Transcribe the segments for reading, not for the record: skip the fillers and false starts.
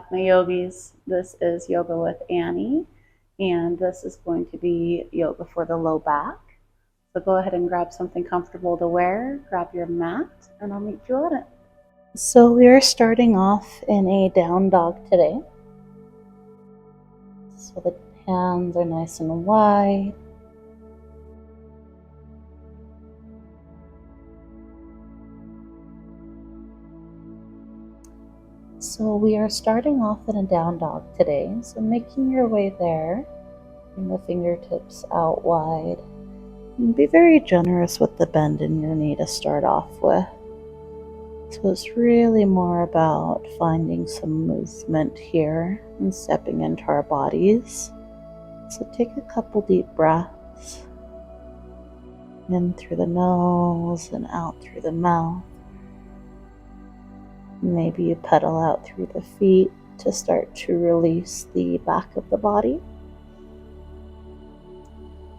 back, my yogis. This is Yoga with Annie, and this is going to be yoga for the low back. So go ahead and grab something comfortable to wear, grab your mat, and I'll meet you on it. So we are starting off in a down dog today. So the hands are nice and wide. So we are starting off in a down dog today. So making your way there, bring the fingertips out wide. And be very generous with the bend in your knee to start off with. So it's really more about finding some movement here and stepping into our bodies. So take a couple deep breaths in through the nose and out through the mouth. Maybe you pedal out through the feet to start to release the back of the body.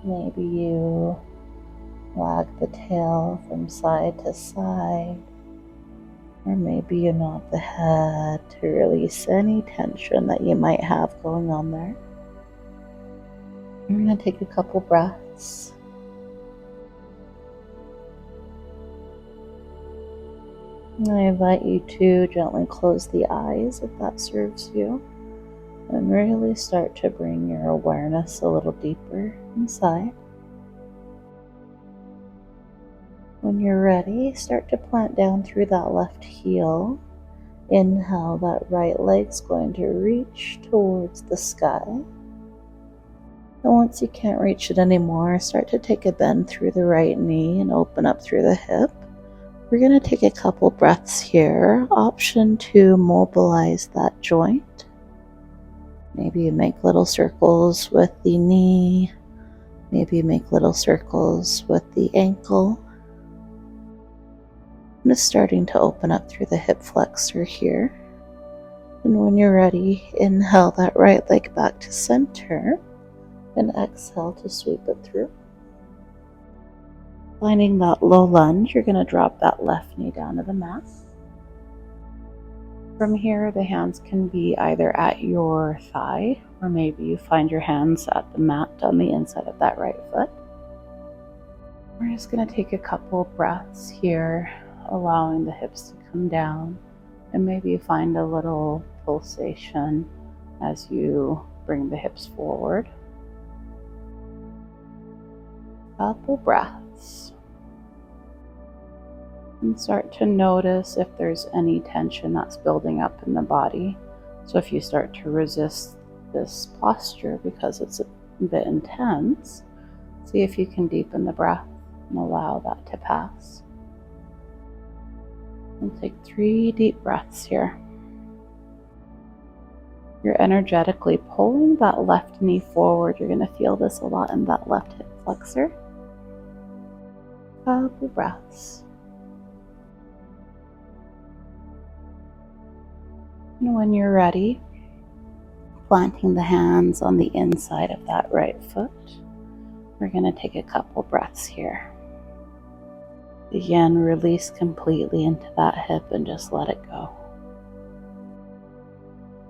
Maybe you wag the tail from side to side, or maybe you nod the head to release any tension that you might have going on there. I'm going to take a couple breaths. I invite you to gently close the eyes if that serves you, and really start to bring your awareness a little deeper inside. When you're ready, start to plant down through that left heel. Inhale, that right leg's going to reach towards the sky. And once you can't reach it anymore, start to take a bend through the right knee and open up through the hip. We're going to take a couple breaths here. Option to mobilize that joint. Maybe you make little circles with the knee. Maybe you make little circles with the ankle. I'm just starting to open up through the hip flexor here. And when you're ready, inhale that right leg back to center and exhale to sweep it through. Finding that low lunge, you're going to drop that left knee down to the mat. From here, the hands can be either at your thigh, or maybe you find your hands at the mat on the inside of that right foot. We're just going to take a couple breaths here, allowing the hips to come down, and maybe you find a little pulsation as you bring the hips forward. Couple breaths. And start to notice if there's any tension that's building up in the body. So if you start to resist this posture because it's a bit intense, see if you can deepen the breath and allow that to pass. And take 3 deep breaths here. You're energetically pulling that left knee forward. You're going to feel this a lot in that left hip flexor. Couple breaths. And when you're ready, planting the hands on the inside of that right foot, we're going to take a couple breaths here. Again, release completely into that hip and just let it go.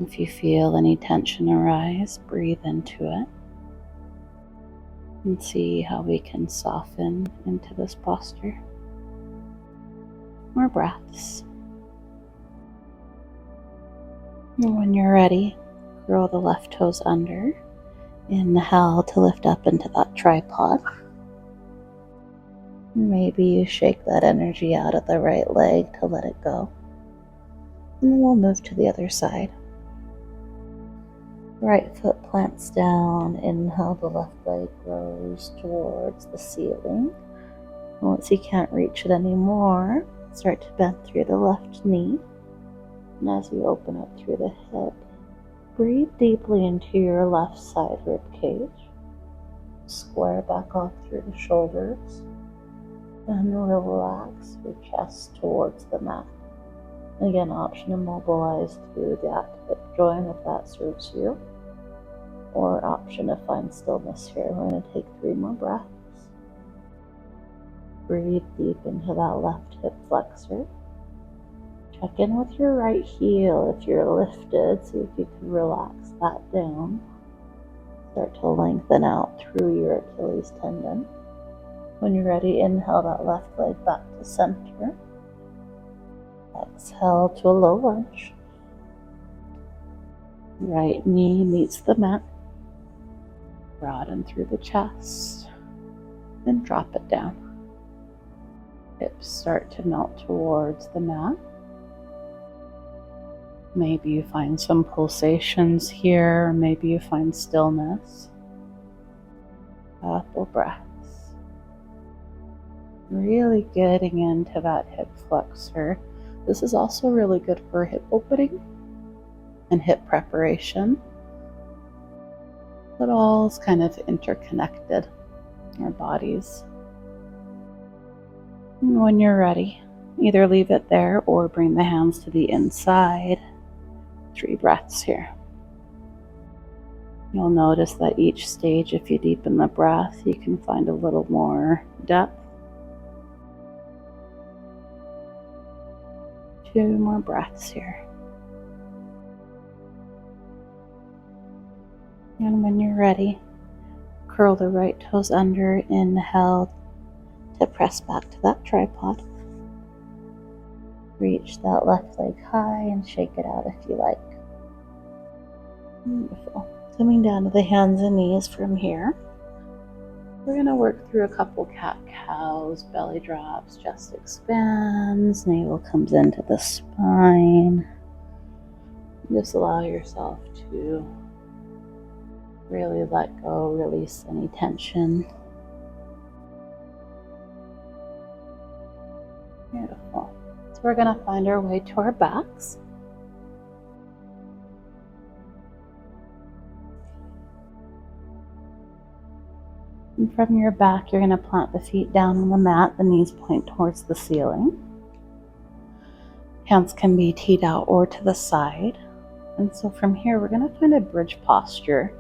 If you feel any tension arise, breathe into it and see how we can soften into this posture. More breaths. And when you're ready, curl the left toes under. Inhale to lift up into that tripod. Maybe you shake that energy out of the right leg to let it go. And then we'll move to the other side. Right foot plants down. Inhale, the left leg grows towards the ceiling. Once you can't reach it anymore, start to bend through the left knee. And as you open up through the hip, breathe deeply into your left side rib cage. Square back off through the shoulders. And relax your chest towards the mat. Again, option to mobilize through that hip joint if that serves you. Or option to find stillness here. We're going to take 3 more breaths. Breathe deep into that left hip flexor. Check in with your right heel if you're lifted. See if you can relax that down. Start to lengthen out through your Achilles tendon. When you're ready, inhale that left leg back to center. Exhale to a low lunge. Right knee meets the mat. Broaden through the chest. And drop it down. Hips start to melt towards the mat. Maybe you find some pulsations here, or maybe you find stillness. Couple breaths. Really getting into that hip flexor. This is also really good for hip opening and hip preparation. It all is kind of interconnected, our bodies. And when you're ready, either leave it there or bring the hands to the inside. 3 breaths here. You'll notice that each stage, if you deepen the breath, you can find a little more depth. 2 more breaths here. And when you're ready, curl the right toes under, inhale to press back to that tripod. Reach that left leg high and shake it out if you like. Beautiful. Coming down to the hands and knees from here. We're going to work through a couple cat-cows, belly drops, chest expands, navel comes into the spine. Just allow yourself to really let go, release any tension. Beautiful. So we're going to find our way to our backs. And from your back, you're going to plant the feet down on the mat, the knees point towards the ceiling. Hands can be teed out or to the side. And so from here, we're going to find a bridge posture.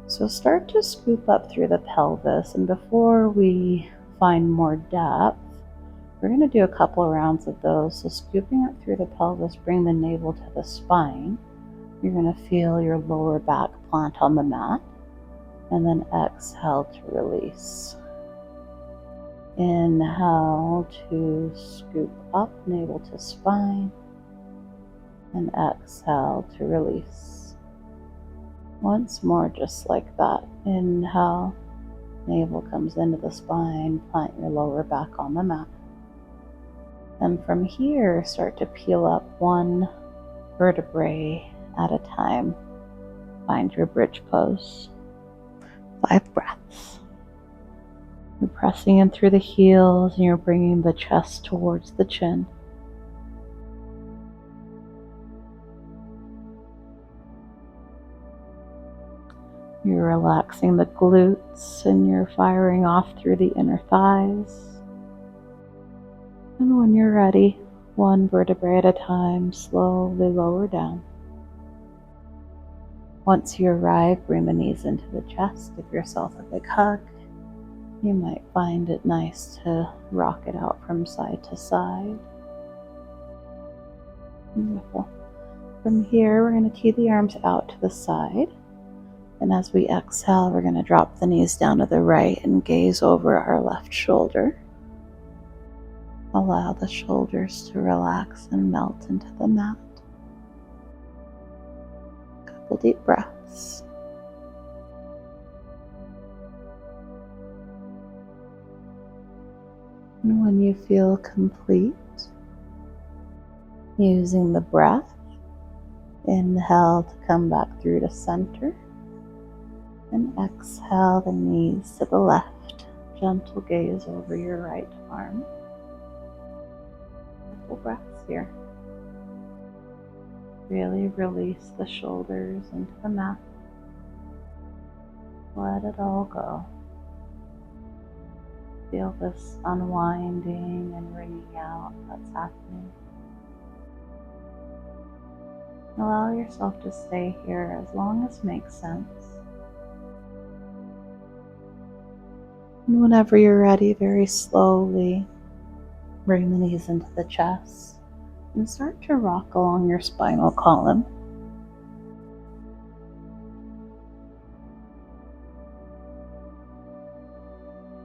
So start to scoop up through the pelvis. And before we find more depth, we're going to do a couple of rounds of those. So scooping up through the pelvis, bring the navel to the spine. You're going to feel your lower back plant on the mat. And then exhale to release. Inhale to scoop up, navel to spine. And exhale to release. Once more, just like that. Inhale, navel comes into the spine, plant your lower back on the mat. And from here, start to peel up 1 vertebrae at a time. Find your bridge pose. 5 breaths. You're pressing in through the heels and you're bringing the chest towards the chin. You're relaxing the glutes and you're firing off through the inner thighs. And when you're ready, 1 vertebrae at a time, slowly lower down. Once you arrive, bring the knees into the chest. Give yourself a big hug. You might find it nice to rock it out from side to side. Beautiful. From here, we're going to tee the arms out to the side. And as we exhale, we're going to drop the knees down to the right and gaze over our left shoulder. Allow the shoulders to relax and melt into the mat. Couple deep breaths. And when you feel complete, using the breath, inhale to come back through to center, and exhale the knees to the left. Gentle gaze over your right arm. Couple breaths here. Really release the shoulders into the mat. Let it all go. Feel this unwinding and wringing out that's happening. Allow yourself to stay here as long as makes sense. And whenever you're ready, very slowly bring the knees into the chest. And start to rock along your spinal column.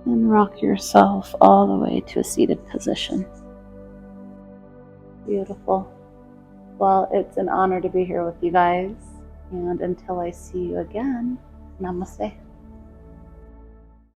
And rock yourself all the way to a seated position. Beautiful. Well, it's an honor to be here with you guys. And until I see you again, namaste.